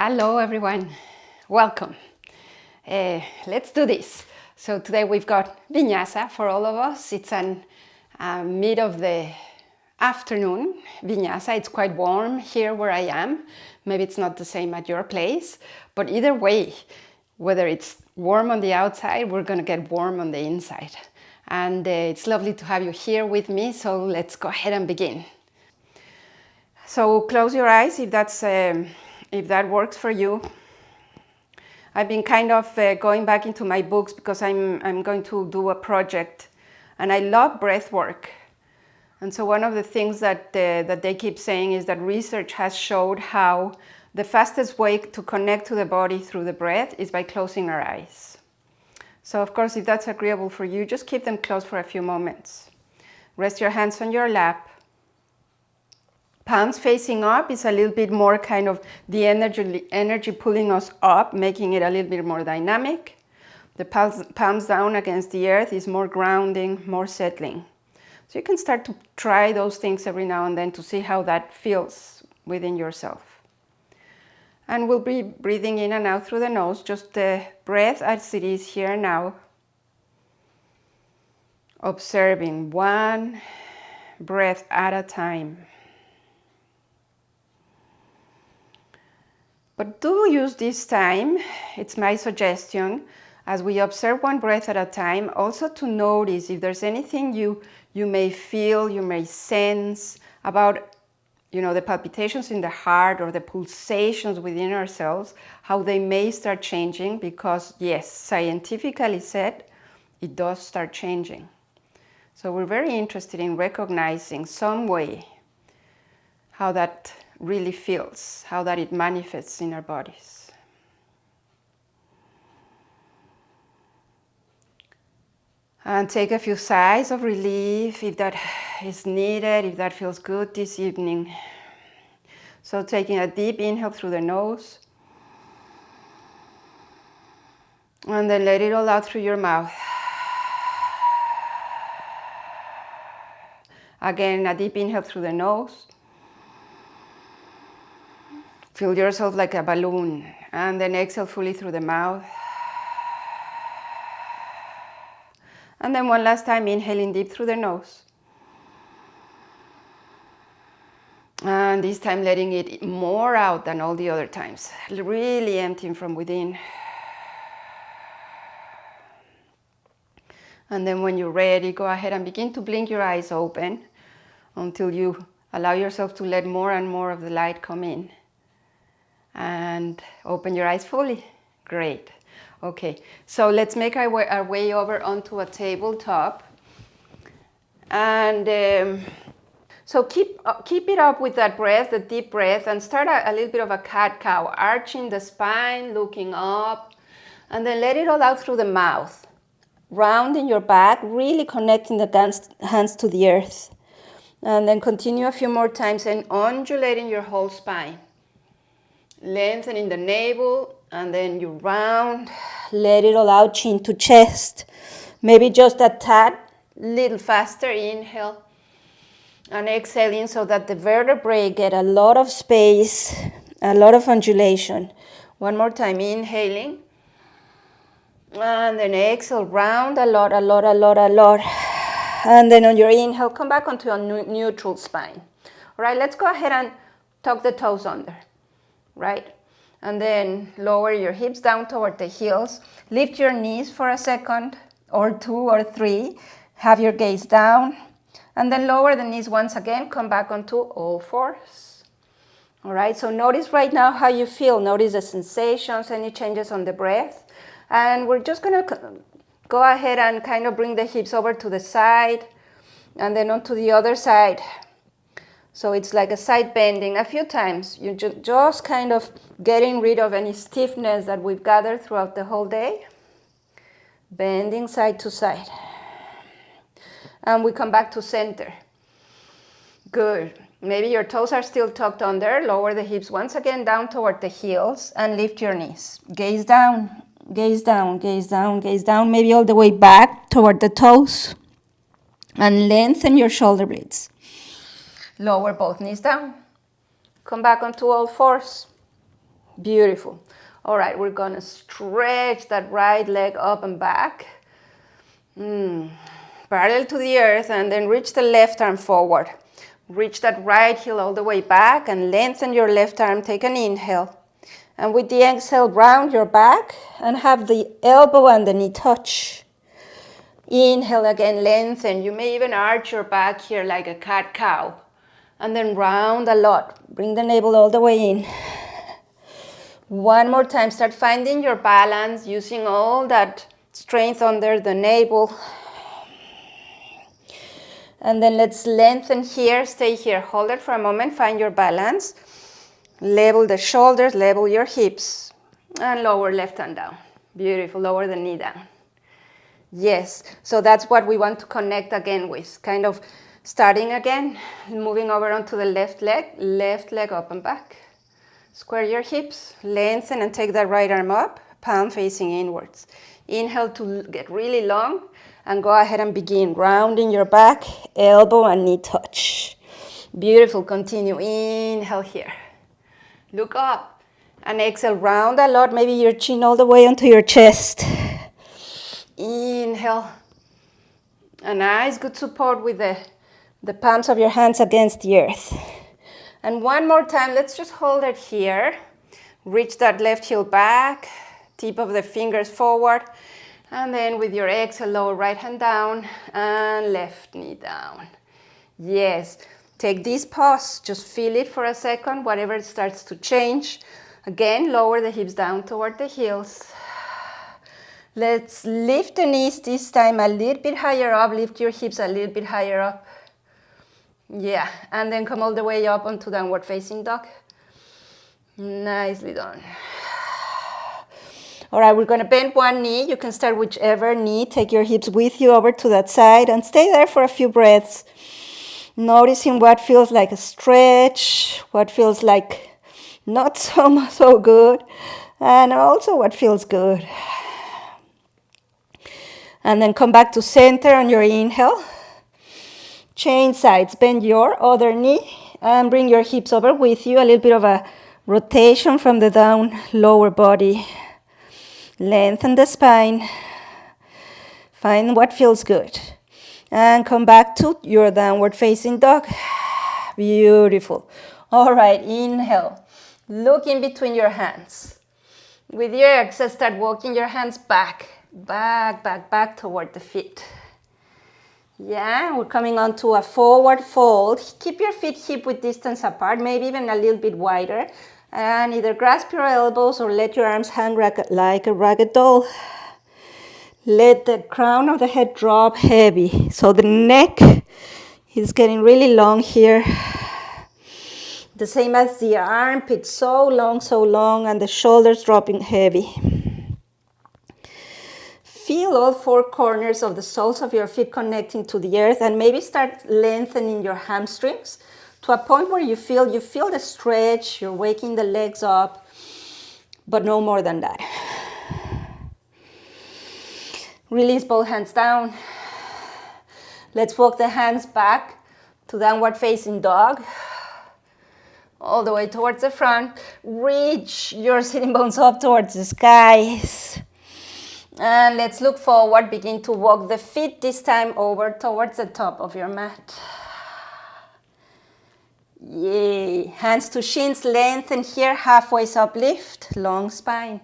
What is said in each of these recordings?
Hello everyone, welcome. Let's do this. So today we've got Vinyasa for all of us. It's an mid of the afternoon Vinyasa. It's quite warm here where I am. Maybe it's not the same at your place, but either way, whether it's warm on the outside, we're gonna get warm on the inside. And it's lovely to have you here with me, so let's go ahead and begin. So close your eyes if that works for you. I've been kind of going back into my books because I'm going to do a project, and I love breath work. And so one of the things that they keep saying is that research has showed how the fastest way to connect to the body through the breath is by closing our eyes. So of course, if that's agreeable for you, just keep them closed for a few moments. Rest your hands on your lap. Palms facing up is a little bit more kind of the energy pulling us up, making it a little bit more dynamic. The palms down against the earth is more grounding, more settling. So you can start to try those things every now and then to see how that feels within yourself. And we'll be breathing in and out through the nose, just the breath as it is here now. Observing one breath at a time. But do use this time, it's my suggestion, as we observe one breath at a time, also to notice if there's anything you may feel, you may sense about, the palpitations in the heart or the pulsations within ourselves, how they may start changing, because yes, scientifically said, it does start changing. So we're very interested in recognizing some way how that really feels, how that it manifests in our bodies. And take a few sighs of relief if that is needed, if that feels good this evening. So taking a deep inhale through the nose. And then let it all out through your mouth. Again, a deep inhale through the nose. Feel yourself like a balloon, and then exhale fully through the mouth. And then one last time, inhaling deep through the nose. And this time letting it more out than all the other times. Really emptying from within. And then when you're ready, go ahead and begin to blink your eyes open until you allow yourself to let more and more of the light come in. And open your eyes fully. Great. Okay, so let's make our way over onto a tabletop. And so keep it up with that breath, the deep breath, and start a little bit of a cat-cow, arching the spine, looking up, and then let it all out through the mouth. Rounding your back, really connecting the hands to the earth. And then continue a few more times and undulating your whole spine. Lengthening the navel, and then you round, let it all out, chin to chest. Maybe just a tad, little faster, inhale. And exhaling so that the vertebrae get a lot of space, a lot of undulation. One more time, inhaling. And then exhale, round a lot. And then on your inhale, come back onto a neutral spine. All right, let's go ahead and tuck the toes under. Right? And then lower your hips down toward the heels. Lift your knees for a second or two or three. Have your gaze down. And then lower the knees once again. Come back onto all fours. All right, so notice right now how you feel. Notice the sensations, any changes on the breath. And we're just going to go ahead and kind of bring the hips over to the side and then onto the other side. So it's like a side bending a few times. You're just kind of getting rid of any stiffness that we've gathered throughout the whole day. Bending side to side. And we come back to center. Good. Maybe your toes are still tucked under. Lower the hips once again down toward the heels and lift your knees. Gaze down, gaze down, gaze down, gaze down. Maybe all the way back toward the toes. And lengthen your shoulder blades. Lower both knees down. Come back onto all fours. Beautiful. All right, we're gonna stretch that right leg up and back. Parallel to the earth, and then reach the left arm forward. Reach that right heel all the way back and lengthen your left arm. Take an inhale. And with the exhale, round your back and have the elbow and the knee touch. Inhale again, lengthen. You may even arch your back here like a cat-cow. And then round a lot. Bring the navel all the way in. One more time, start finding your balance, using all that strength under the navel. And then let's lengthen here, stay here, hold it for a moment, find your balance. Level the shoulders, level your hips, and lower left hand down. Beautiful, lower the knee down. Yes, so that's what we want to connect again with. Kind of starting again, moving over onto the left leg up and back. Square your hips, lengthen and take that right arm up, palm facing inwards. Inhale to get really long. And go ahead and begin rounding your back, elbow and knee touch. Beautiful, continue, inhale here. Look up and exhale, round a lot, maybe your chin all the way onto your chest. Inhale. A nice, good support with the palms of your hands against the earth. And one more time, let's just hold it here. Reach that left heel back, tip of the fingers forward. And then with your exhale, lower right hand down and left knee down. Yes, take this pause, just feel it for a second, whatever it starts to change. Again, lower the hips down toward the heels. Let's lift the knees this time a little bit higher up, lift your hips a little bit higher up. Yeah, and then come all the way up onto downward facing dog. Nicely done. All right, we're going to bend one knee. You can start whichever knee. Take your hips with you over to that side and stay there for a few breaths. Noticing what feels like a stretch, what feels like not so good, and also what feels good. And then come back to center on your inhale. Change sides, bend your other knee and bring your hips over with you. A little bit of a rotation from the down lower body. Lengthen the spine. Find what feels good. And come back to your downward facing dog. Beautiful. All right, inhale. Look in between your hands. With your exhale, start walking your hands back toward the feet. Yeah, we're coming on to a forward fold. Keep your feet hip-width distance apart, maybe even a little bit wider. And either grasp your elbows or let your arms hang like a ragged doll. Let the crown of the head drop heavy. So the neck is getting really long here. The same as the armpit, so long, and the shoulders dropping heavy. Feel all four corners of the soles of your feet connecting to the earth, and maybe start lengthening your hamstrings to a point where you feel the stretch, you're waking the legs up, but no more than that. Release both hands down. Let's walk the hands back to downward facing dog. All the way towards the front. Reach your sitting bones up towards the skies. And let's look forward. Begin to walk the feet this time over towards the top of your mat. Yay. Hands to shins, lengthen here, halfway up, lift, long spine.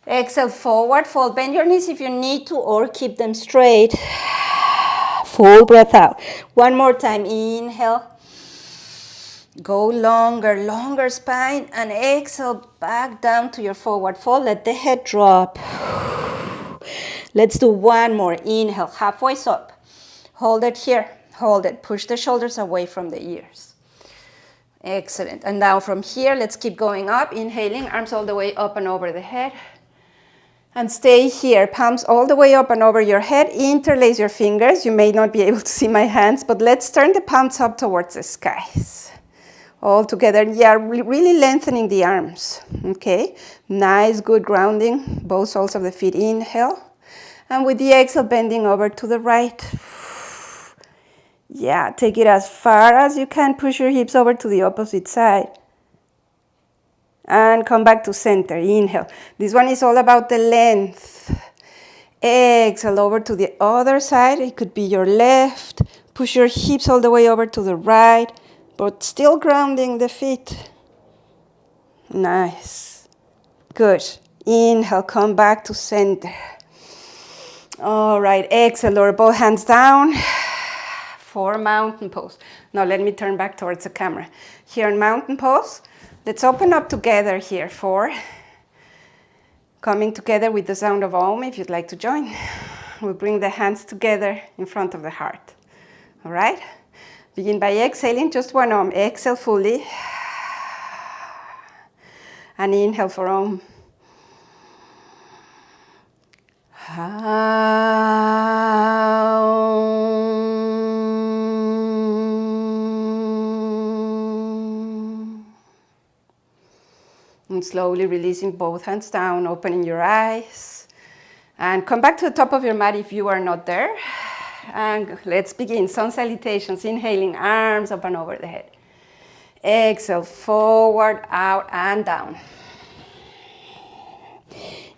Exhale, forward fold. Bend your knees if you need to or keep them straight. Full breath out. One more time. Inhale. Go longer spine and exhale back down to your forward fold. Let the head drop. Let's do one more. Inhale, halfway up. Hold it here. Hold it. Push the shoulders away from the ears. Excellent. And now from here, let's keep going up. Inhaling, arms all the way up and over the head. And stay here. Palms all the way up and over your head. Interlace your fingers. You may not be able to see my hands, but let's turn the palms up towards the skies. All together. Yeah, really lengthening the arms. Okay. Nice, good grounding. Both soles of the feet. Inhale. And with the exhale, bending over to the right. Yeah, take it as far as you can. Push your hips over to the opposite side. And come back to center. Inhale. This one is all about the length. Exhale over to the other side. It could be your left. Push your hips all the way over to the right, but still grounding the feet. Nice. Good. Inhale, come back to center. All right, exhale, lower both hands down for mountain pose. Now let me turn back towards the camera. Here in mountain pose, let's open up together here for coming together with the sound of Om if you'd like to join. We'll bring the hands together in front of the heart. All right? Begin by exhaling just one Om. Exhale fully. And inhale for Om. And slowly releasing both hands down, opening your eyes. And come back to the top of your mat if you are not there. And let's begin. Sun salutations. Inhaling, arms up and over the head. Exhale, forward, out, and down.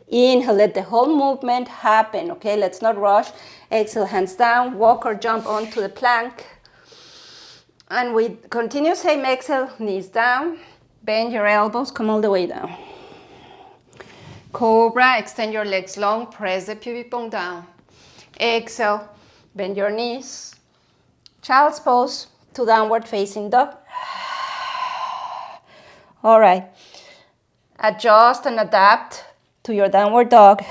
Inhale, let the whole movement happen, okay? Let's not rush. Exhale, hands down, walk or jump onto the plank. And with continuous same exhale, knees down, bend your elbows, come all the way down. Cobra, extend your legs long, press the pubic bone down. Exhale, bend your knees. Child's pose to downward facing dog. All right. Adjust and adapt to your downward dog.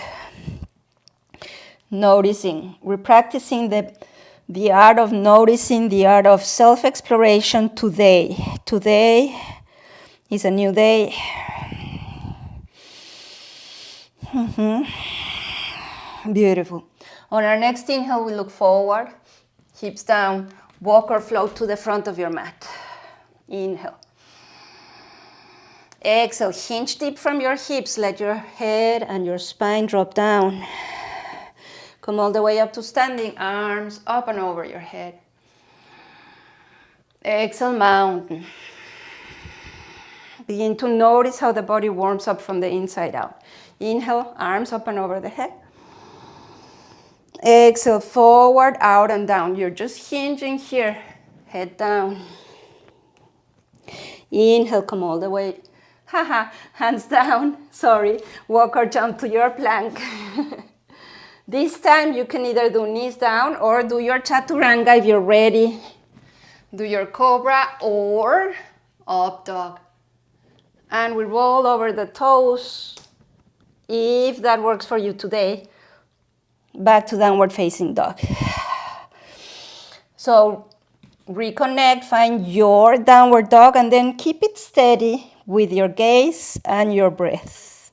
Noticing. We're practicing the art of noticing, the art of self-exploration today. Today is a new day. Beautiful. On our next inhale, we look forward, hips down, walk or float to the front of your mat. Inhale. Exhale, hinge deep from your hips. Let your head and your spine drop down. Come all the way up to standing, arms up and over your head. Exhale, mountain. Begin to notice how the body warms up from the inside out. Inhale, arms up and over the head. Exhale, forward, out and down. You're just hinging here, head down. Inhale, come all the way. Hands down, sorry. Walk or jump to your plank. This time you can either do knees down or do your chaturanga if you're ready. Do your cobra or up dog. And we roll over the toes, if that works for you today. Back to downward facing dog. So reconnect, find your downward dog, and then keep it steady with your gaze and your breath.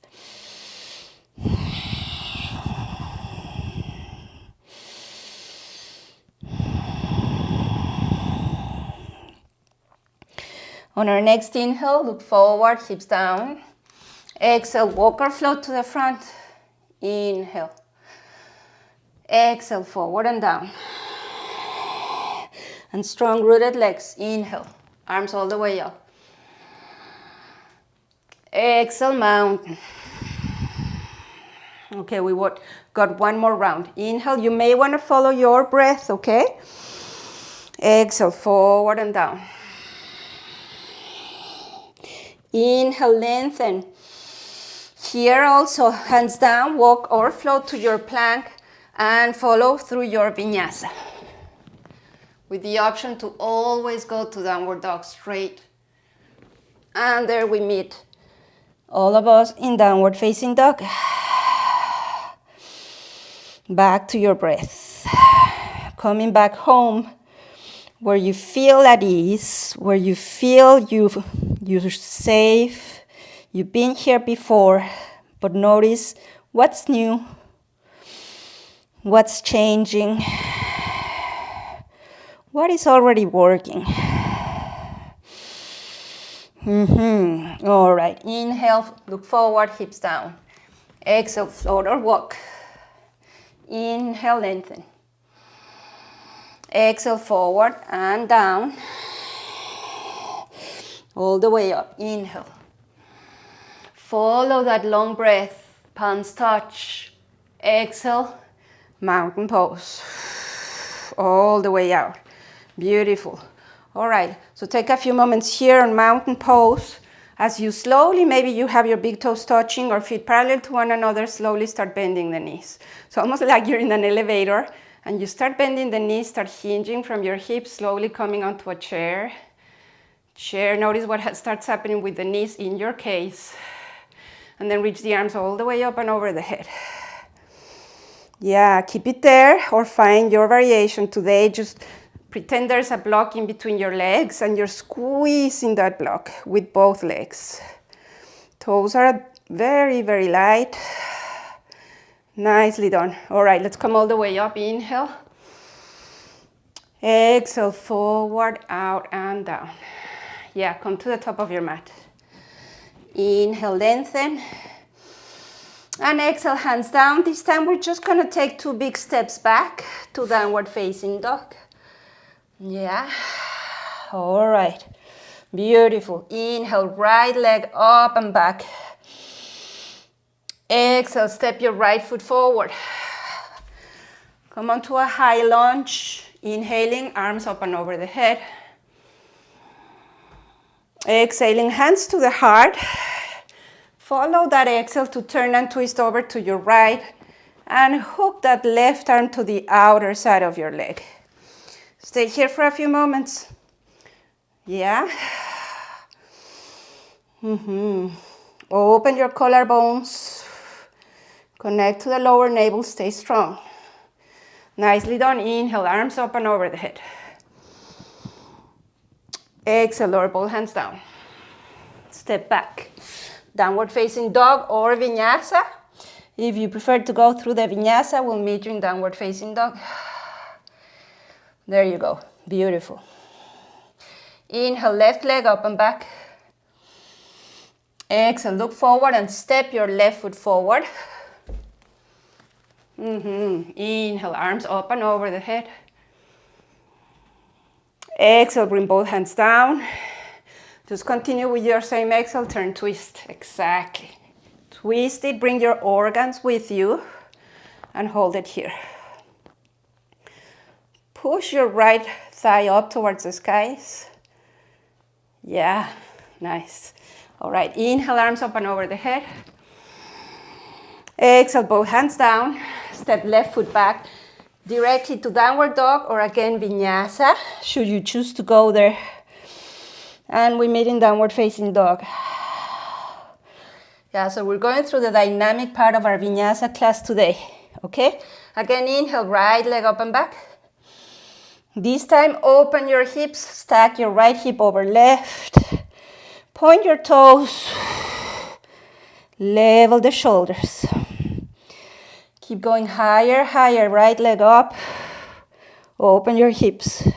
On our next inhale, look forward, hips down. Exhale, walk or float to the front. Inhale. Exhale, forward and down. And strong rooted legs. Inhale, arms all the way up. Exhale, mountain. Okay, we got one more round. Inhale, you may want to follow your breath, okay? Exhale, forward and down. Inhale, lengthen. Here also, hands down, walk or float to your plank and follow through your vinyasa. With the option to always go to downward dog straight. And there we meet. All of us in downward facing dog. Back to your breath. Coming back home where you feel at ease, where you feel you're safe. You've been here before, but notice what's new, what's changing, what is already working. All right, inhale, look forward, hips down. Exhale, float or walk. Inhale, lengthen. Exhale, forward and down. All the way up, inhale. Follow that long breath. Palms touch. Exhale. Mountain pose. All the way out. Beautiful. All right, so take a few moments here on mountain pose. As you slowly, maybe you have your big toes touching or feet parallel to one another, slowly start bending the knees. So almost like you're in an elevator and you start bending the knees, start hinging from your hips, slowly coming onto a chair. Notice what starts happening with the knees in your case. And then reach the arms all the way up and over the head. Yeah, keep it there or find your variation. Today, just pretend there's a block in between your legs and you're squeezing that block with both legs. Toes are very, very light. Nicely done. All right, let's come all the way up. Inhale. Exhale, forward, out, and down. Yeah, come to the top of your mat. Inhale, lengthen. And exhale, hands down. This time we're just going to take 2 big steps back to downward facing dog. Yeah. All right. Beautiful. Inhale, right leg up and back. Exhale, step your right foot forward. Come on to a high lunge. Inhaling, arms up and over the head. Exhaling, hands to the heart. Follow that exhale to turn and twist over to your right and hook that left arm to the outer side of your leg. Stay here for a few moments. Yeah. Open your collarbones. Connect to the lower navel, stay strong. Nicely done. Inhale, arms up and over the head. Exhale, lower both hands down. Step back. Downward facing dog or Vinyasa. If you prefer to go through the Vinyasa, we'll meet you in downward facing dog. There you go. Beautiful. Inhale, left leg up and back. Exhale, look forward and step your left foot forward. Inhale, arms up and over the head. Exhale, bring both hands down. Just continue with your same exhale, turn, twist. Exactly. Twist it, bring your organs with you and hold it here. Push your right thigh up towards the skies. Yeah, nice. All right, inhale, arms up and over the head. Exhale, both hands down. Step left foot back directly to downward dog or again Vinyasa, should you choose to go there. And we meet in downward facing dog. Yeah, so we're going through the dynamic part of our Vinyasa class today, okay? Again, inhale, right leg up and back. This time, open your hips, stack your right hip over left. Point your toes. Level the shoulders. Keep going higher, higher, right leg up. Open your hips.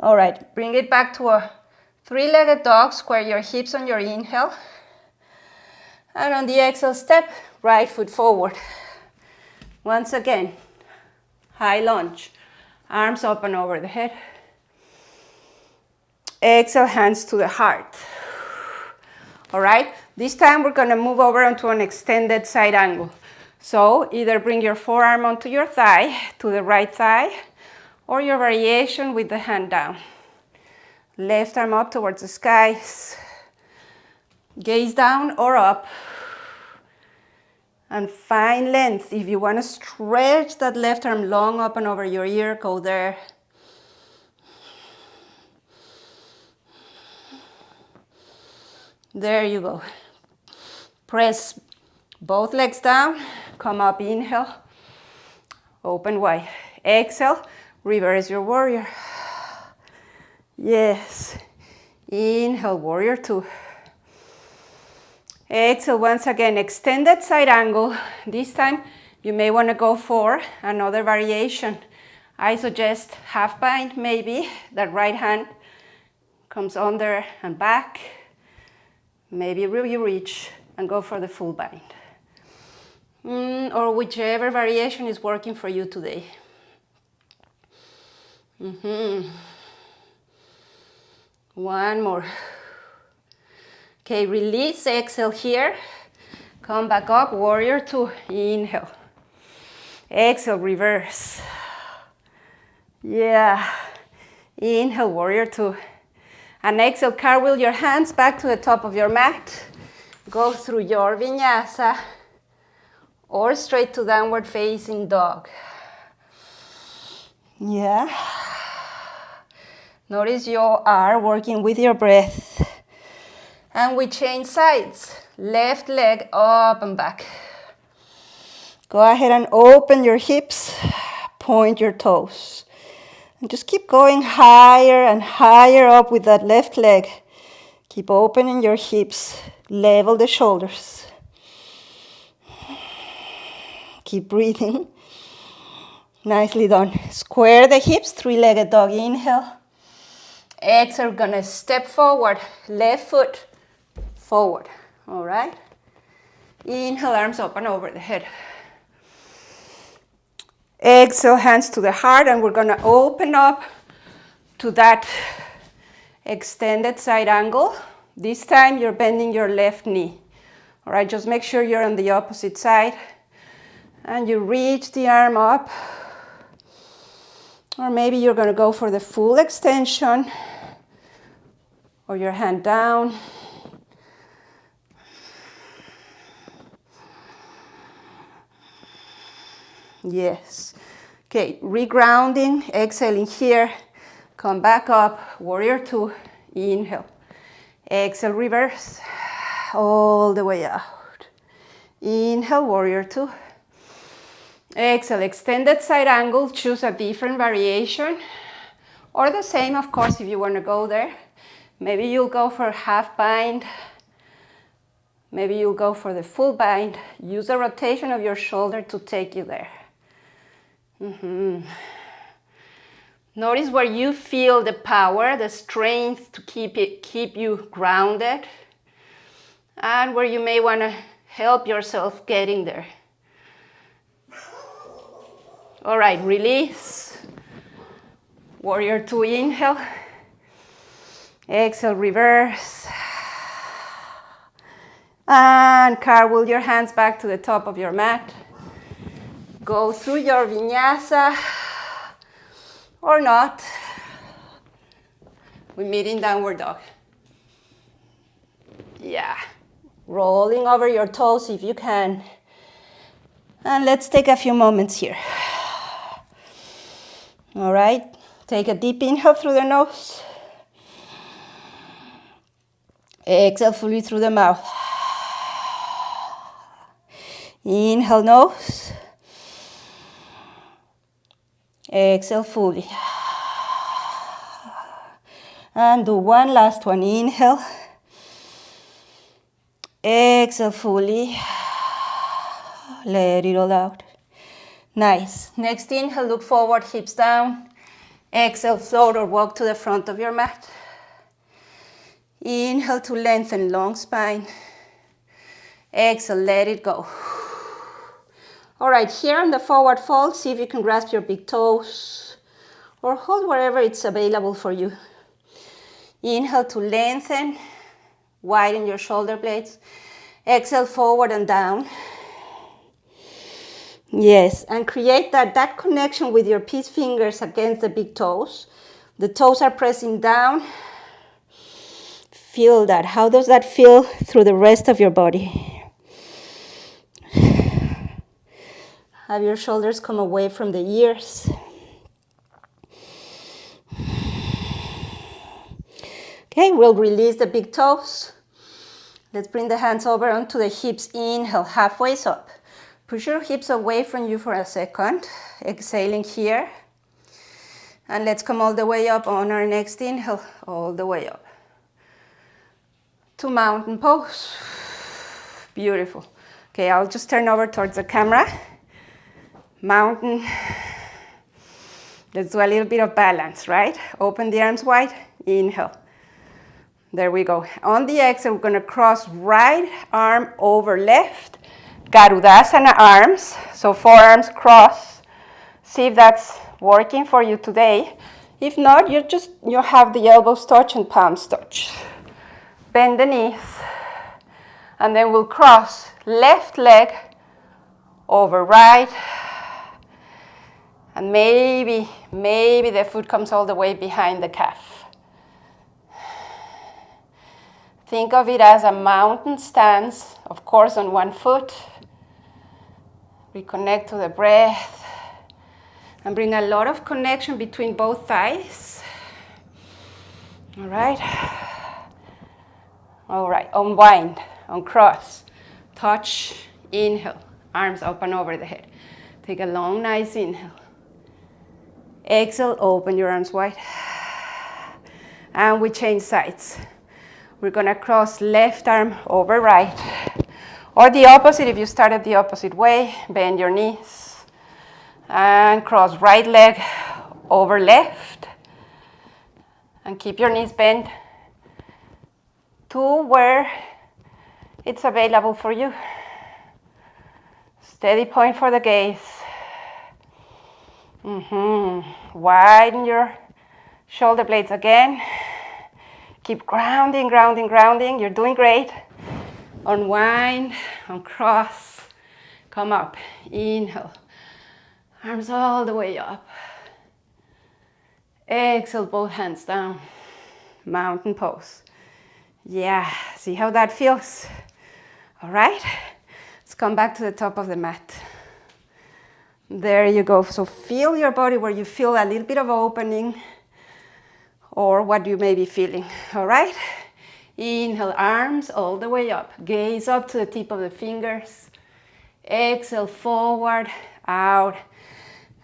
All right, bring it back to a 3-legged dog. Square your hips on your inhale. And on the exhale, step right foot forward. Once again, high lunge. Arms up and over the head. Exhale, hands to the heart. All right, this time we're going to move over onto an extended side angle. So either bring your forearm onto your thigh, to the right thigh, or your variation with the hand down. Left arm up towards the skies. Gaze down or up. And find length. If you want to stretch that left arm long up and over your ear, go there. There you go. Press both legs down. Come up, inhale. Open wide. Exhale, reverse your warrior. Yes. Inhale, warrior 2. Exhale, once again, extended side angle. This time, you may want to go for another variation. I suggest half bind, maybe. That right hand comes under and back. Maybe you reach and go for the full bind. Or whichever variation is working for you today. One more. Okay, release, exhale here. Come back up, warrior two, inhale. Exhale, reverse. Yeah. Inhale, warrior two. And exhale, cartwheel your hands back to the top of your mat. Go through your vinyasa or straight to downward facing dog. Yeah. Notice you are working with your breath. And we change sides. Left leg up and back. Go ahead and open your hips. Point your toes. And just keep going higher and higher up with that left leg. Keep opening your hips. Level the shoulders. Keep breathing. Nicely done. Square the hips, three-legged dog. Inhale. Exhale, we're gonna step forward. Left foot forward. All right? Inhale, arms up and over the head. Exhale, hands to the heart, and we're gonna open up to that extended side angle. This time you're bending your left knee. All right, just make sure you're on the opposite side. And you reach the arm up. Or maybe you're gonna go for the full extension. Or your hand down. Yes. Okay, regrounding, exhaling here. Come back up, warrior two, inhale. Exhale, reverse, all the way out. Inhale, warrior two. Exhale, extended side angle, choose a different variation. Or the same, of course, if you want to go there. Maybe you'll go for half bind. Maybe you'll go for the full bind. Use the rotation of your shoulder to take you there. Notice where you feel the power, the strength to keep you grounded, and where you may want to help yourself getting there. All right, release. Warrior two, inhale. Exhale, reverse. And cartwheel your hands back to the top of your mat. Go through your vinyasa or not. We meet in downward dog. Yeah. Rolling over your toes if you can. And let's take a few moments here. All right. Take a deep inhale through the nose. Exhale fully through the mouth. Inhale, nose. Exhale fully. And do one last one. Inhale. Exhale fully. Let it all out. Nice. Next inhale, look forward, hips down. Exhale, float or walk to the front of your mat. Inhale to lengthen, long spine. Exhale, let it go. All right, here on the forward fold, see if you can grasp your big toes or hold wherever it's available for you. Inhale to lengthen, widen your shoulder blades. Exhale, forward and down. Yes, and create that connection with your peace fingers against the big toes. The toes are pressing down. Feel that. How does that feel through the rest of your body? Have your shoulders come away from the ears. Okay, we'll release the big toes. Let's bring the hands over onto the hips. Inhale, halfway up. Push your hips away from you for a second. Exhaling here. And let's come all the way up on our next inhale. All the way up. To mountain pose. Beautiful. Okay, I'll just turn over towards the camera. Mountain. Let's do a little bit of balance, right? Open the arms wide. Inhale. There we go. On the exhale, we're going to cross right arm over left. Garudasana arms. So forearms cross. See if that's working for you today. If not, you have the elbows touch and palms touch. Bend the knees. And then we'll cross left leg over right. And maybe the foot comes all the way behind the calf. Think of it as a mountain stance, of course, on one foot. Reconnect to the breath. And bring a lot of connection between both thighs. All right. All right, unwind, uncross, touch, inhale, arms up and over the head. Take a long, nice inhale. Exhale, open your arms wide. And we change sides. We're gonna cross left arm over right. Or the opposite, if you started the opposite way, bend your knees. And cross right leg over left. And keep your knees bent to where it's available for you. Steady point for the gaze. Widen your shoulder blades again. Keep grounding, grounding, grounding. You're doing great. Unwind, uncross. Come up. Inhale. Arms all the way up. Exhale, both hands down. Mountain pose. Yeah, see how that feels? All right, let's come back to the top of the mat. There you go. So feel your body where you feel a little bit of opening or what you may be feeling. All right, inhale, arms all the way up. Gaze up to the tip of the fingers. Exhale, forward, out,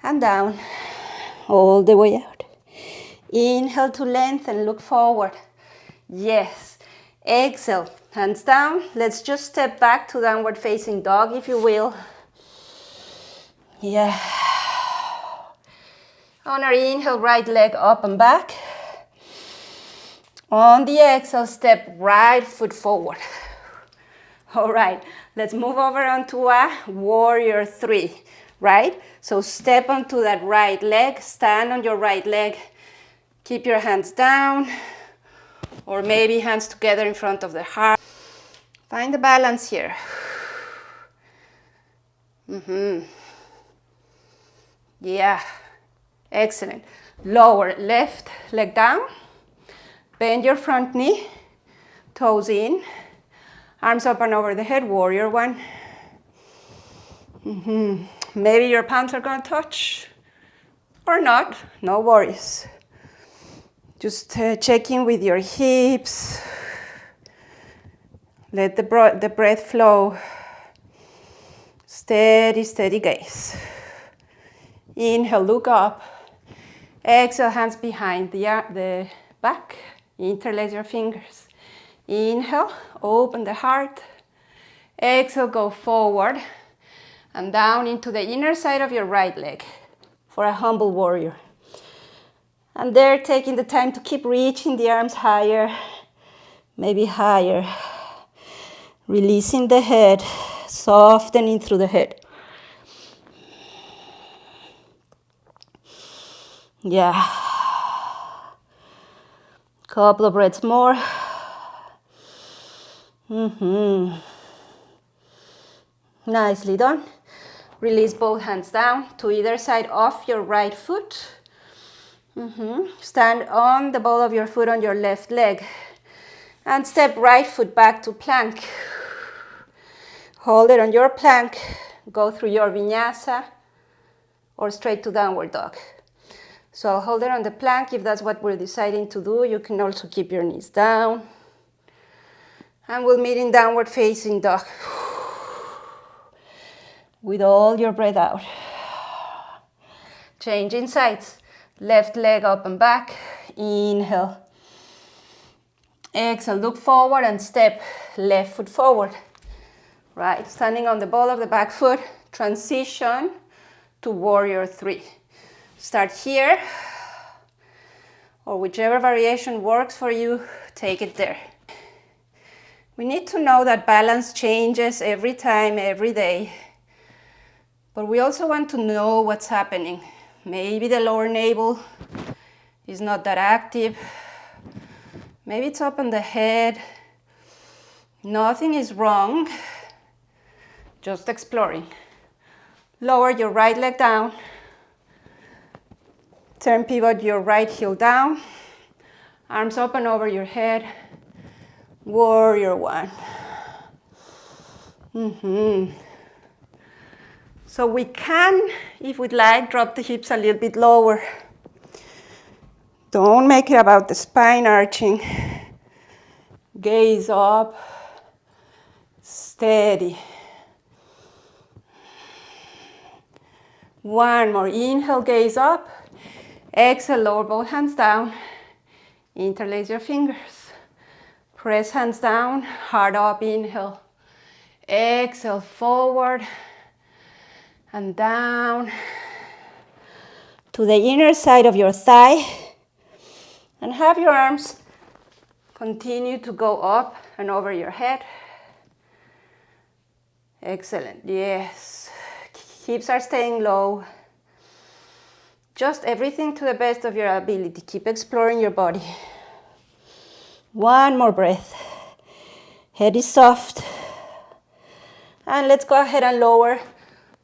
and down, all the way out. Inhale to lengthen, look forward. Yes. Exhale, hands down. Let's just step back to downward facing dog, if you will. Yeah. On our inhale, right leg up and back. On the exhale, step right foot forward. All right, let's move over onto a warrior 3, right? So step onto that right leg, stand on your right leg. Keep your hands down. Or maybe hands together in front of the heart. Find the balance here. Yeah, excellent. Lower left leg down. Bend your front knee, toes in. Arms up and over the head, warrior 1. Maybe your palms are gonna touch or not, no worries. Just check in with your hips. Let the breath flow. Steady, steady gaze. Inhale, look up. Exhale, hands behind the back. Interlace your fingers. Inhale, open the heart. Exhale, go forward and down into the inner side of your right leg for a humble warrior. And there, taking the time to keep reaching the arms higher, maybe higher. Releasing the head, softening through the head. Yeah. Couple of breaths more. Nicely done. Release both hands down to either side of your right foot. Stand on the ball of your foot on your left leg. And step right foot back to plank. Hold it on your plank. Go through your vinyasa or straight to downward dog. So hold it on the plank if that's what we're deciding to do. You can also keep your knees down. And we'll meet in downward facing dog. With all your breath out. Changing sides. Left leg up and back. Inhale. Exhale, look forward and step left foot forward. Right, standing on the ball of the back foot. Transition to warrior 3. Start here. Or whichever variation works for you, take it there. We need to know that balance changes every time, every day. But we also want to know what's happening. Maybe the lower navel is not that active. Maybe it's up on the head. Nothing is wrong, just exploring. Lower your right leg down. Turn pivot your right heel down. Arms open over your head. Warrior one. So we can, if we'd like, drop the hips a little bit lower. Don't make it about the spine arching. Gaze up. Steady. One more. Inhale, gaze up. Exhale, lower both hands down. Interlace your fingers. Press hands down, heart up, inhale. Exhale, forward and down to the inner side of your thigh. And have your arms continue to go up and over your head. Excellent, yes. Hips are staying low. Just everything to the best of your ability. Keep exploring your body. One more breath. Head is soft. And let's go ahead and lower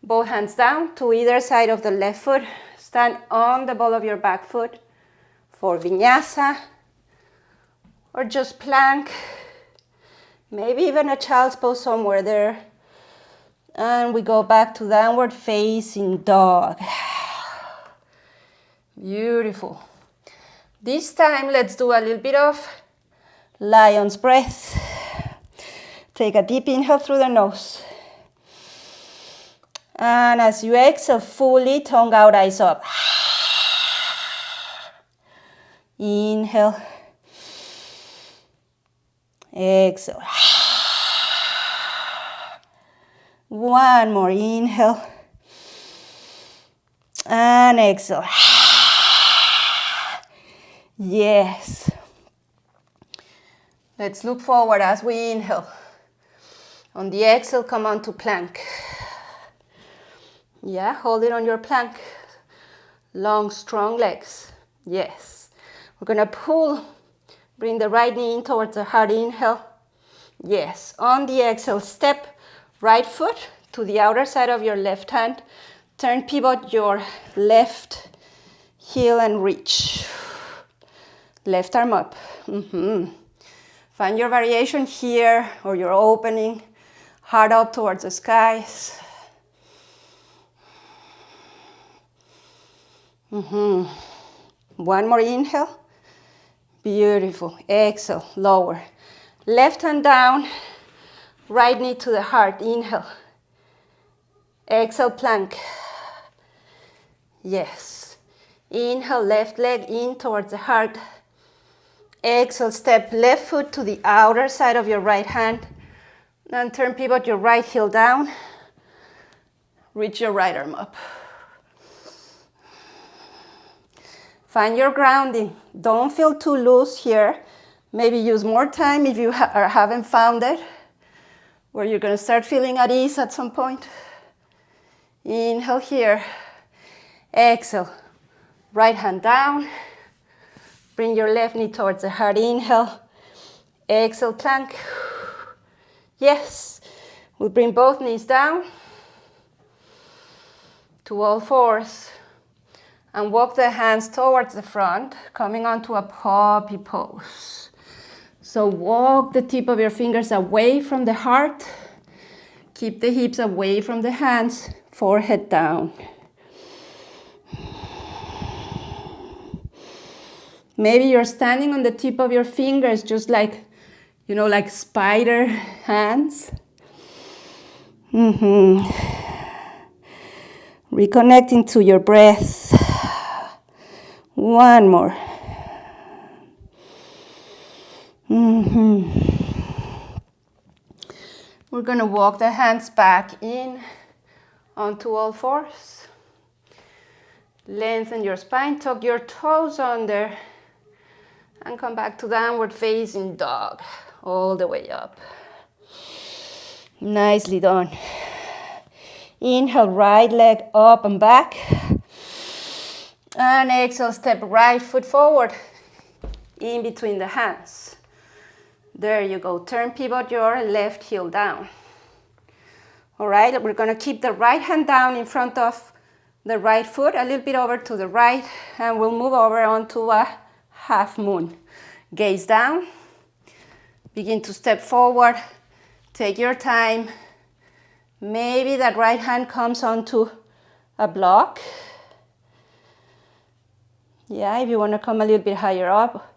both hands down to either side of the left foot. Stand on the ball of your back foot for Vinyasa. Or just plank. Maybe even a child's pose somewhere there. And we go back to downward facing dog. Beautiful. This time, let's do a little bit of lion's breath. Take a deep inhale through the nose. And as you exhale fully, tongue out, eyes up. Inhale. Exhale. One more inhale. And exhale. Yes. Let's look forward as we inhale. On the exhale, come on to plank. Yeah, hold it on your plank. Long, strong legs. Yes. We're gonna pull, bring the right knee in towards the heart, inhale. Yes. On the exhale, step right foot to the outer side of your left hand. Turn, pivot your left heel and reach. Left arm up. Find your variation here or your opening. Heart up towards the skies. One more inhale. Beautiful. Exhale, lower. Left hand down, right knee to the heart. Inhale. Exhale, plank. Yes. Inhale, left leg in towards the heart. Exhale, step left foot to the outer side of your right hand. And turn, pivot your right heel down. Reach your right arm up. Find your grounding. Don't feel too loose here. Maybe use more time if you haven't found it, where you're going to start feeling at ease at some point. Inhale here. Exhale. Right hand down. Bring your left knee towards the heart. Inhale. Exhale, plank. Yes. We'll bring both knees down to all fours. And walk the hands towards the front, coming onto a puppy pose. So walk the tip of your fingers away from the heart. Keep the hips away from the hands, forehead down. Maybe you're standing on the tip of your fingers, just like, you know, like spider hands. Reconnecting to your breath. One more. We're going to walk the hands back in onto all fours. Lengthen your spine, tuck your toes under, and come back to downward facing dog, all the way up. Nicely done. Inhale, right leg up and back. And exhale, step right foot forward in between the hands. There you go. Turn, pivot your left heel down. All right, we're going to keep the right hand down in front of the right foot, a little bit over to the right, and we'll move over onto a half moon. Gaze down, begin to step forward, take your time. Maybe that right hand comes onto a block. Yeah, if you want to come a little bit higher up,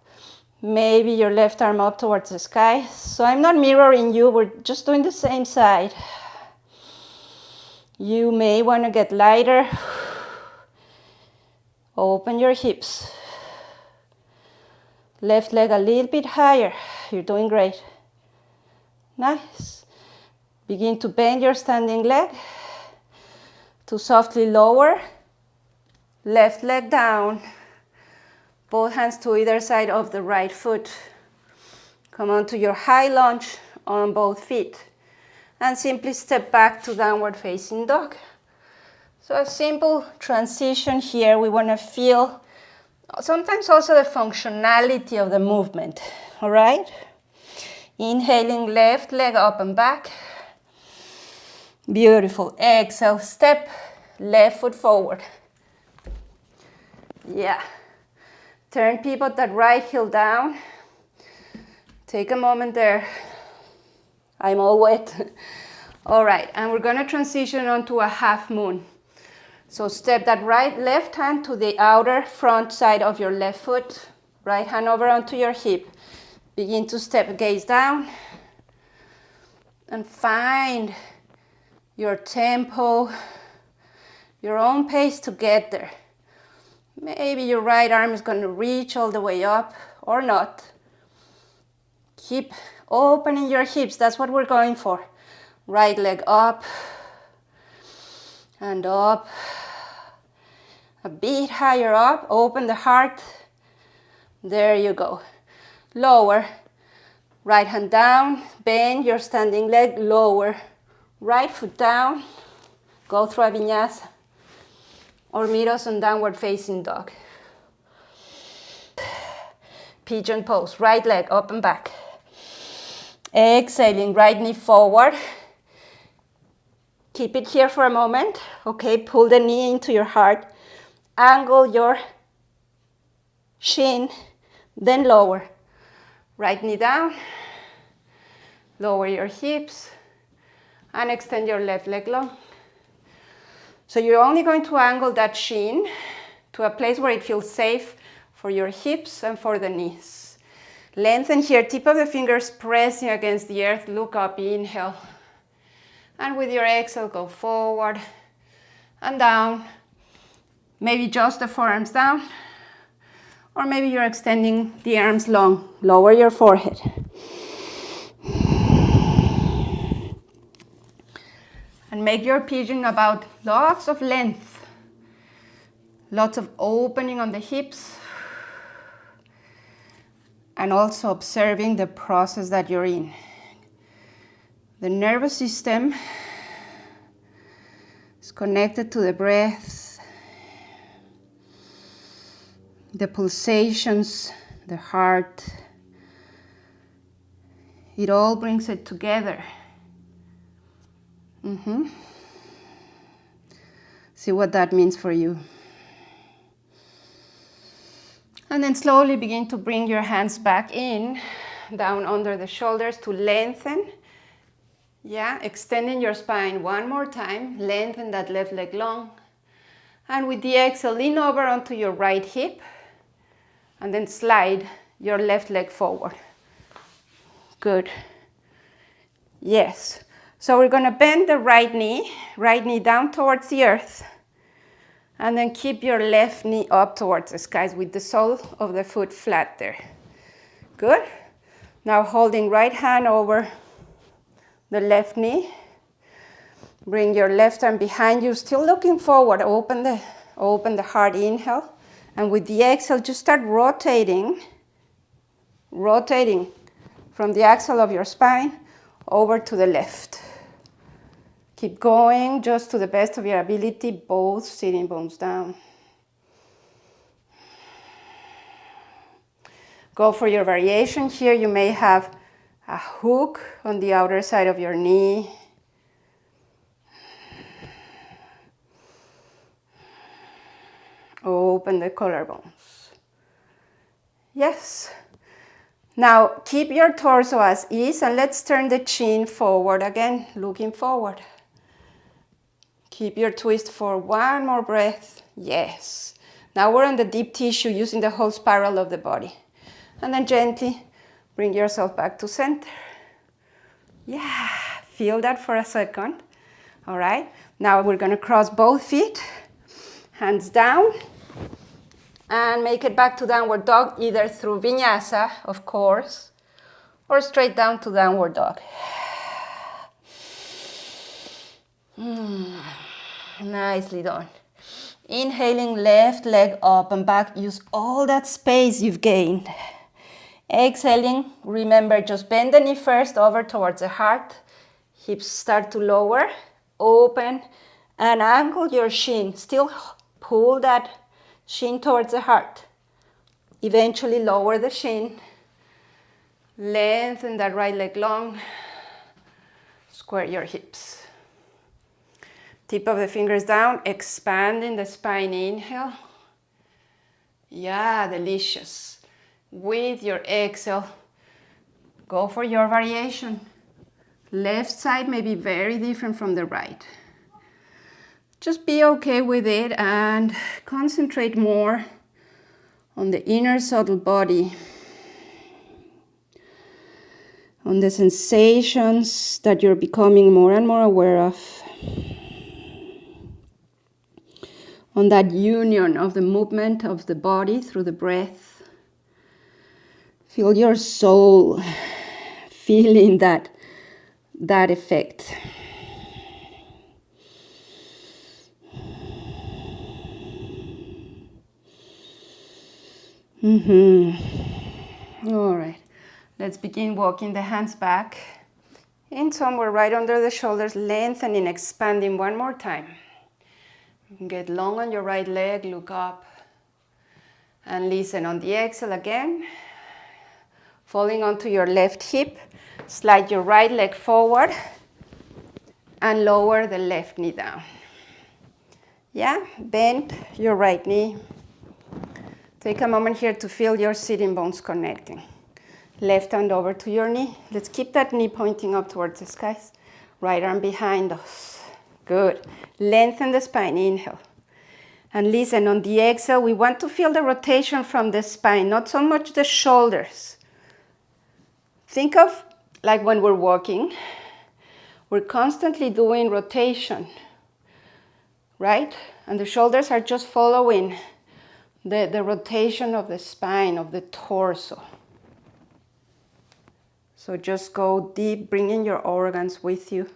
maybe your left arm up towards the sky. So I'm not mirroring you, we're just doing the same side. You may want to get lighter. Open your hips. Left leg a little bit higher. You're doing great. Nice. Begin to bend your standing leg to softly lower. Left leg down. Both hands to either side of the right foot. Come on to your high lunge on both feet. And simply step back to downward facing dog. So a simple transition here. We want to feel sometimes also the functionality of the movement. All right? Inhaling, left leg up and back. Beautiful. Exhale, step, left foot forward. Yeah. Turn, pivot that right heel down. Take a moment there. I'm all wet. All right, and we're gonna transition onto a half moon. So step that left hand to the outer front side of your left foot. Right hand over onto your hip. Begin to step, gaze down. And find your tempo, your own pace to get there. Maybe your right arm is gonna reach all the way up or not. Keep opening your hips, that's what we're going for. Right leg up and up. A bit higher up, open the heart. There you go. Lower. Right hand down, bend your standing leg, lower. Right foot down, go through a vinyasa. Or meet us on downward facing dog. Pigeon pose, right leg up and back. Exhaling, right knee forward. Keep it here for a moment. Okay, pull the knee into your heart. Angle your shin, then lower. Right knee down. Lower your hips. And extend your left leg long. So you're only going to angle that shin to a place where it feels safe for your hips and for the knees. Lengthen here, tip of the fingers pressing against the earth. Look up, inhale. And with your exhale, go forward and down. Maybe just the forearms down. Or maybe you're extending the arms long. Lower your forehead. And make your pigeon about lots of length. Lots of opening on the hips. And also observing the process that you're in. The nervous system is connected to the breath, the pulsations, the heart. It all brings it together. See what that means for you. And then slowly begin to bring your hands back in, down under the shoulders to lengthen. Yeah, extending your spine one more time. Lengthen that left leg long. And with the exhale, lean over onto your right hip. And then slide your left leg forward. Good. Yes. So we're going to bend the right knee down towards the earth. And then keep your left knee up towards the skies with the sole of the foot flat there. Good. Now holding right hand over the left knee. Bring your left arm behind you, still looking forward. Open the heart, inhale. And with the exhale, just start rotating from the axle of your spine over to the left. Keep going just to the best of your ability, both sitting bones down. Go for your variation here. You may have a hook on the outer side of your knee. Open the collarbones. Yes. Now keep your torso as is and let's turn the chin forward again, looking forward. Keep your twist for one more breath. Yes. Now we're on the deep tissue using the whole spiral of the body. And then gently bring yourself back to center. Yeah, feel that for a second. All right. Now we're going to cross both feet, hands down, and make it back to downward dog, either through Vinyasa, of course, or straight down to downward dog. Nicely done. Inhaling, left leg up and back. Use all that space you've gained. Exhaling, remember, just bend the knee first over towards the heart. Hips start to lower. Open and angle your shin. Still pull that shin towards the heart. Eventually lower the shin. Lengthen that right leg long. Square your hips. Tip of the fingers down, expanding the spine. Inhale. Yeah, delicious. With your exhale, go for your variation. Left side may be very different from the right. Just be okay with it and concentrate more on the inner subtle body, on the sensations that you're becoming more and more aware of, on that union of the movement of the body through the breath. Feel your soul feeling that effect. All right, let's begin walking the hands back in somewhere right under the shoulders, lengthening, expanding one more time. Get long on your right leg, look up, and listen on the exhale again. Falling onto your left hip, slide your right leg forward and lower the left knee down. Yeah, bend your right knee. Take a moment here to feel your sitting bones connecting. Left hand over to your knee. Let's keep that knee pointing up towards the skies. Right arm behind us. Good. Lengthen the spine, inhale. And listen, on the exhale, we want to feel the rotation from the spine, not so much the shoulders. Think of like when we're walking, we're constantly doing rotation, right? And the shoulders are just following the rotation of the spine, of the torso. So just go deep, bringing your organs with you.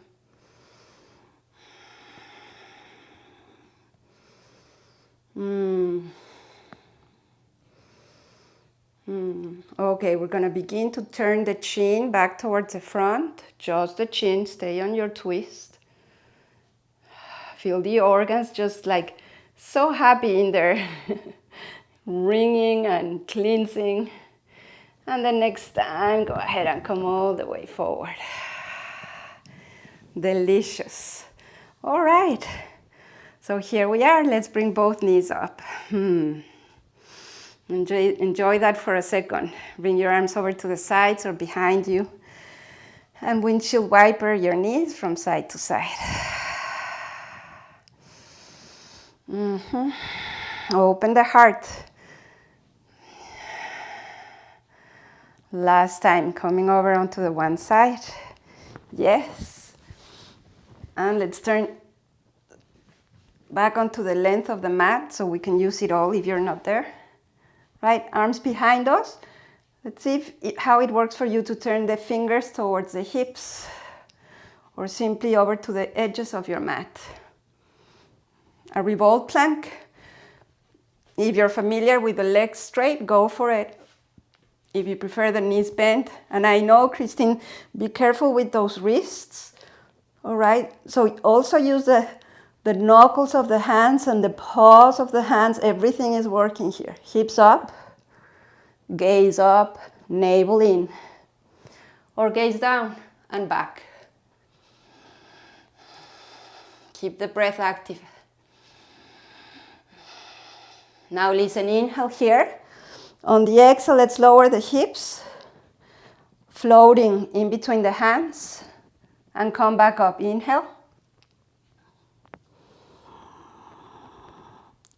Okay, we're going to begin to turn the chin back towards the front. Just the chin, stay on your twist. Feel the organs just like so happy in there. Ringing and cleansing. And the next time, go ahead and come all the way forward. Delicious. All right. So here we are. Let's bring both knees up. Enjoy that for a second. Bring your arms over to the sides or behind you. And windshield wiper your knees from side to side. Open the heart. Last time, coming over onto the one side. Yes. And let's turn back onto the length of the mat so we can use it all if you're not there. Right, arms behind us. Let's see how it works for you to turn the fingers towards the hips or simply over to the edges of your mat. A revolved plank. If you're familiar with the legs straight, go for it. If you prefer the knees bent, and I know, Christine, be careful with those wrists, all right? So also use the knuckles of the hands and the paws of the hands. Everything is working here. Hips up, gaze up, navel in. or gaze down and back. Keep the breath active. Now listen, inhale here. On the exhale, let's lower the hips, floating in between the hands, and come back up. Inhale.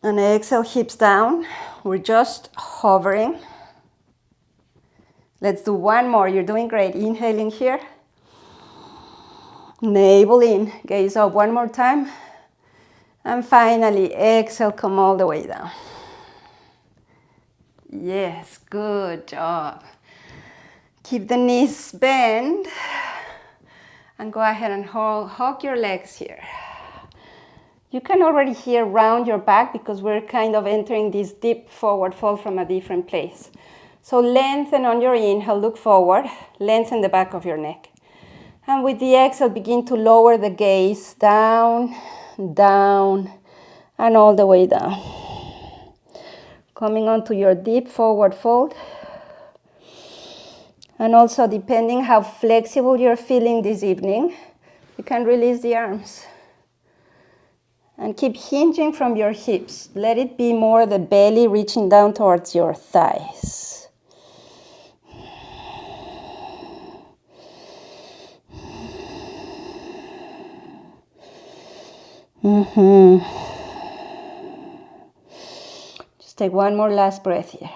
And exhale, hips down. We're just hovering. Let's do one more. You're doing great. Inhaling here. Navel in. Gaze up one more time. And finally, exhale, come all the way down. Yes, good job. Keep the knees bent. And go ahead and hug your legs here. You can already here round your back because we're kind of entering this deep forward fold from a different place. So lengthen on your inhale, look forward, lengthen the back of your neck. And with the exhale, begin to lower the gaze down, down, and all the way down. Coming onto your deep forward fold. And also, depending how flexible you're feeling this evening, you can release the arms. And keep hinging from your hips. Let it be more the belly reaching down towards your thighs. Just take one more last breath here.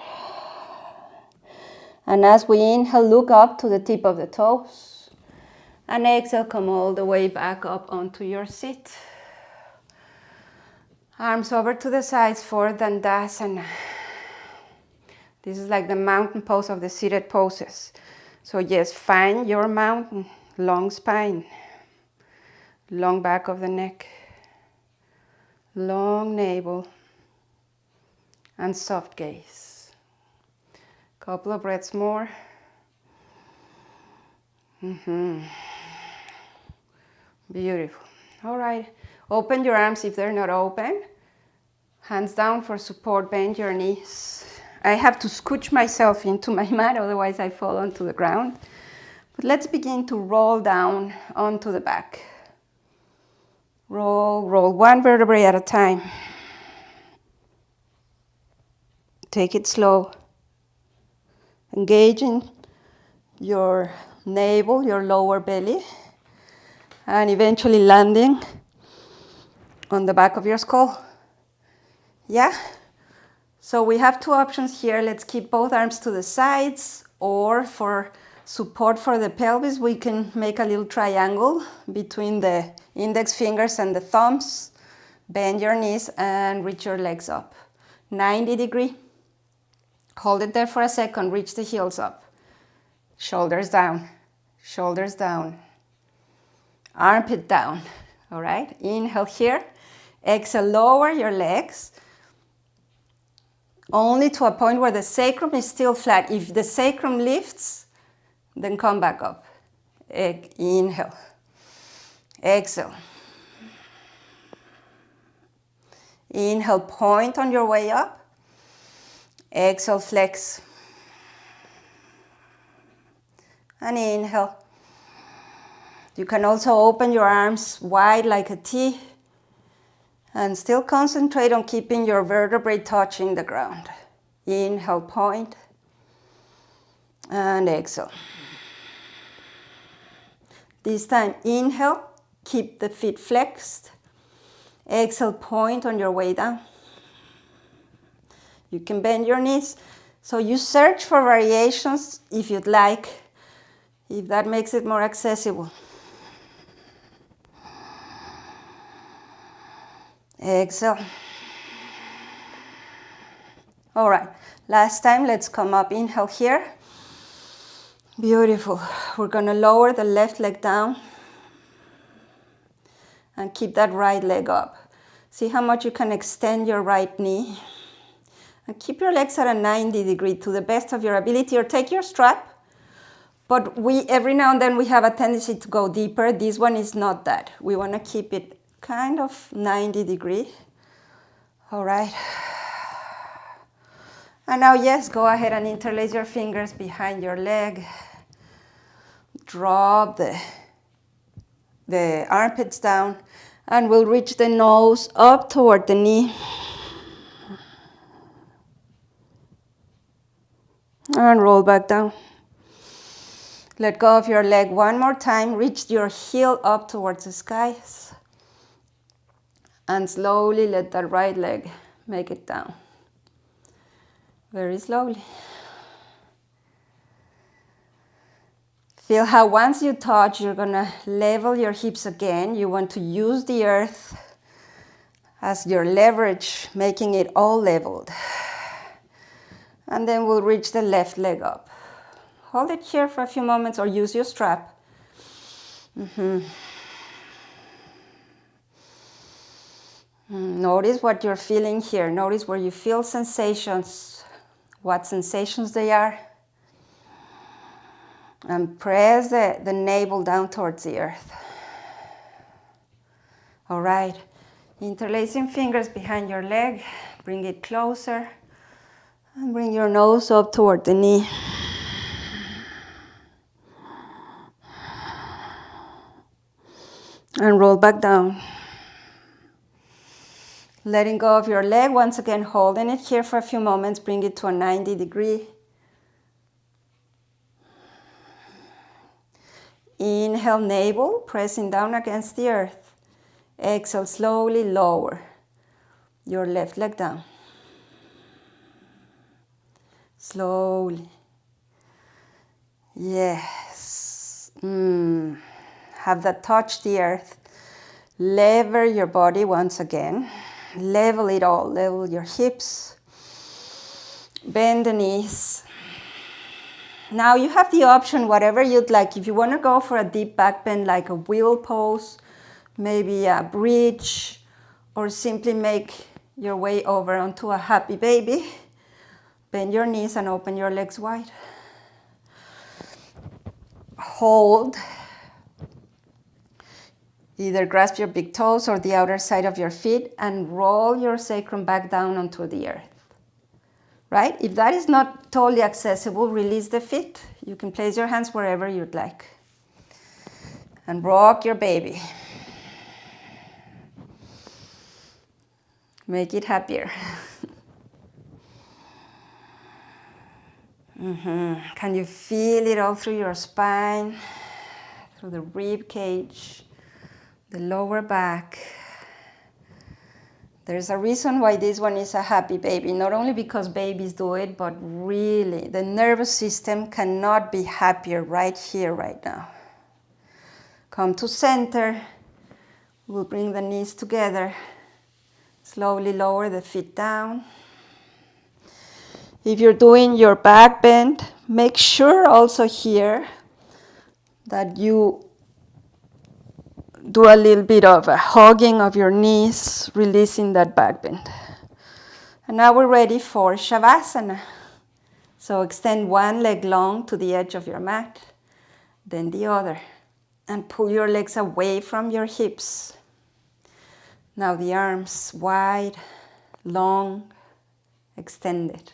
And as we inhale, look up to the tip of the toes. And exhale, come all the way back up onto your seat. Arms over to the sides for Dandasana. This is like the mountain pose of the seated poses. So yes, find your mountain. Long spine. Long back of the neck. Long navel. And soft gaze. Couple of breaths more. Beautiful. All right. Open your arms if they're not open. Hands down for support, bend your knees. I have to scooch myself into my mat, otherwise I fall onto the ground. But let's begin to roll down onto the back. Roll, roll, one vertebrae at a time. Take it slow. Engaging your navel, your lower belly, and eventually landing on the back of your skull. Yeah? So we have two options here. Let's keep both arms to the sides, or for support for the pelvis, we can make a little triangle between the index fingers and the thumbs. Bend your knees and reach your legs up. 90 degree. Hold it there for a second. Reach the heels up. Shoulders down. Shoulders down. Armpit down. All right? Inhale here. Exhale, lower your legs. Only to a point where the sacrum is still flat. If the sacrum lifts, then come back up. Inhale. Exhale. Inhale, point on your way up. Exhale, flex. And inhale. You can also open your arms wide like a T and still concentrate on keeping your vertebrae touching the ground. Inhale, point. And exhale. This time, inhale, keep the feet flexed. Exhale, point on your way down. You can bend your knees. So you search for variations if you'd like, if that makes it more accessible. Exhale. All right, last time, let's come up. Inhale here. Beautiful. We're going to lower the left leg down and keep that right leg up. See how much you can extend your right knee. And keep your legs at a 90 degree to the best of your ability, or take your strap. But every now and then we have a tendency to go deeper. This one is not that. We want to keep it kind of 90 degree. All right. And now, yes, go ahead and interlace your fingers behind your leg. Drop the armpits down, and we'll reach the nose up toward the knee. And roll back down. Let go of your leg one more time. Reach your heel up towards the skies. And slowly let that right leg make it down. Very slowly. Feel how once you touch, you're going to level your hips again. You want to use the earth as your leverage, making it all leveled. And then we'll reach the left leg up. Hold it here for a few moments or use your strap. Notice what you're feeling here. Notice where you feel sensations, what sensations they are. And press the navel down towards the earth. All right. Interlacing fingers behind your leg. Bring it closer. And bring your nose up toward the knee. And roll back down. Letting go of your leg, once again holding it here for a few moments, bring it to a 90 degree. Inhale, navel, pressing down against the earth. Exhale, slowly lower your left leg down. Slowly. Yes. Have that touch the earth. Lever your body once again. Level it all. Level your hips. Bend the knees. Now you have the option, whatever you'd like. If you want to go for a deep back bend like a wheel pose, maybe a bridge, or simply make your way over onto a happy baby, bend your knees and open your legs wide. Hold. Either grasp your big toes or the outer side of your feet and roll your sacrum back down onto the earth. Right? If that is not totally accessible, release the feet. You can place your hands wherever you'd like. And rock your baby. Make it happier. Can you feel it all through your spine, through the rib cage, the lower back? There's a reason why this one is a happy baby, not only because babies do it, but really the nervous system cannot be happier right here, right now. Come to center. We'll bring the knees together. Slowly lower the feet down. If you're doing your back bend, make sure also here that you do a little bit of a hugging of your knees, releasing that back bend. And now we're ready for Shavasana. So extend one leg long to the edge of your mat, then the other. And pull your legs away from your hips. Now the arms wide, long, extended.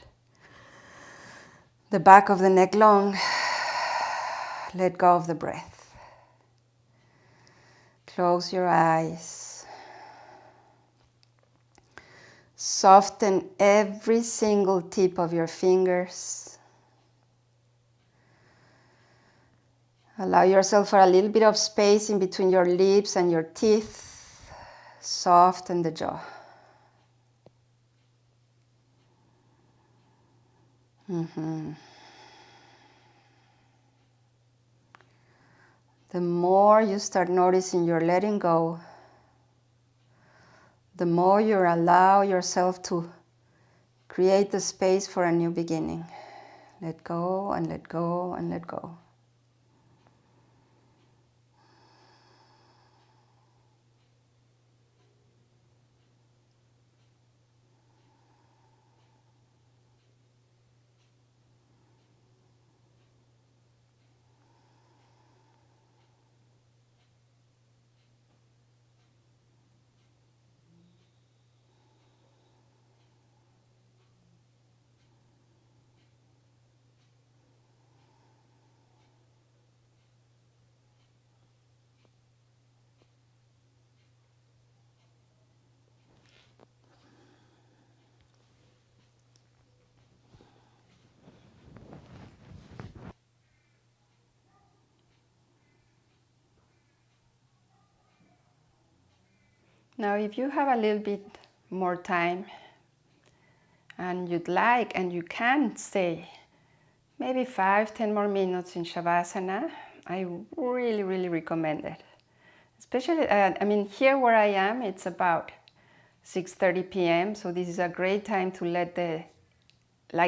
The back of the neck long. Let go of the breath. Close your eyes. Soften every single tip of your fingers. Allow yourself for a little bit of space in between your lips and your teeth. Soften the jaw. The more you start noticing you're letting go, the more you allow yourself to create the space for a new beginning. Let go and let go and let go. Now, if you have a little bit more time and you'd like, and you can stay maybe 5-10 more minutes in Shavasana, I really, really recommend it. Especially, I mean, here where I am, it's about 6:30 p.m. So this is a great time to let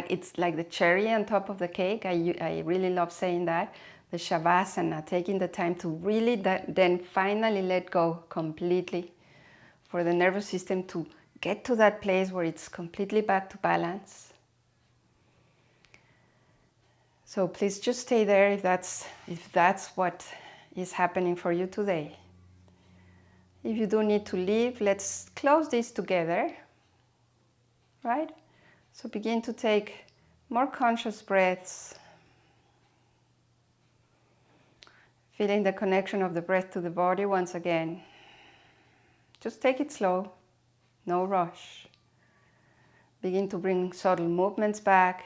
it's like the cherry on top of the cake. I really love saying that. The Shavasana, taking the time to really then finally let go completely, for the nervous system to get to that place where it's completely back to balance. So please just stay there if that's what is happening for you today. If you do need to leave, let's close this together, right? So begin to take more conscious breaths, feeling the connection of the breath to the body once again. Just take it slow, no rush. Begin to bring subtle movements back.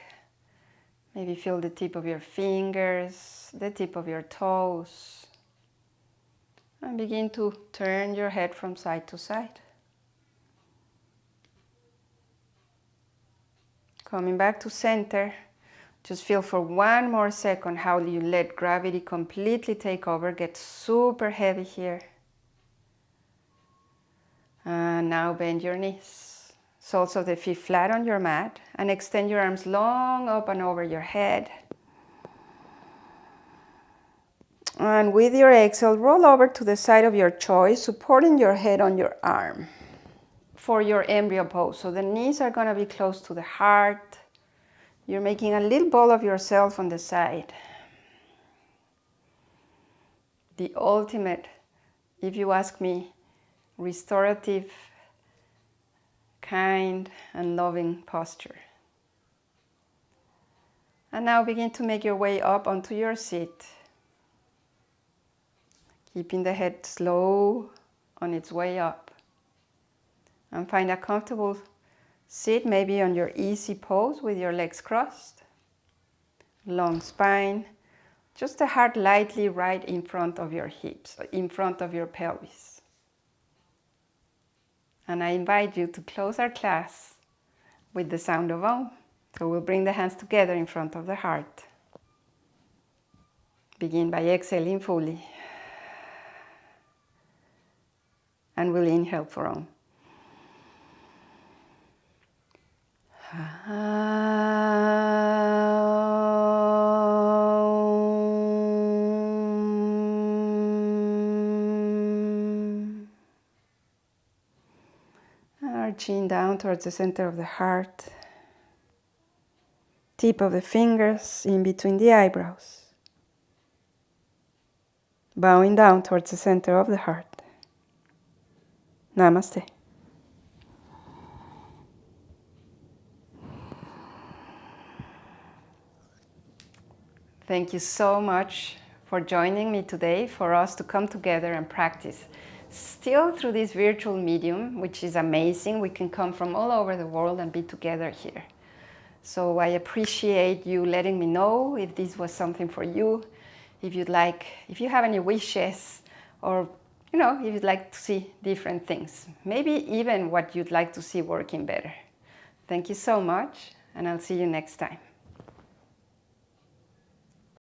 Maybe feel the tip of your fingers, the tip of your toes. And begin to turn your head from side to side. Coming back to center, just feel for one more second how you let gravity completely take over, get super heavy here. And now bend your knees. Soles of the feet flat on your mat, and extend your arms long up and over your head. And with your exhale, roll over to the side of your choice, supporting your head on your arm for your embryo pose. So the knees are going to be close to the heart. You're making a little ball of yourself on the side. The ultimate, if you ask me, restorative, kind, and loving posture. And now begin to make your way up onto your seat. Keeping the head slow on its way up. And find a comfortable seat, maybe on your easy pose with your legs crossed. Long spine. Just the heart lightly right in front of your hips, in front of your pelvis. And I invite you to close our class with the sound of Om. So we'll bring the hands together in front of the heart. Begin by exhaling fully. And we'll inhale for Om. Our chin down towards the center of the heart. Tip of the fingers in between the eyebrows. Bowing down towards the center of the heart. Namaste. Thank you so much for joining me today, for us to come together and practice. Still through this virtual medium, which is amazing. We can come from all over the world and be together here. So I appreciate you letting me know if this was something for you. If you have any wishes, or if you'd like to see different things. Maybe even what you'd like to see working better. Thank you so much, and I'll see you next time.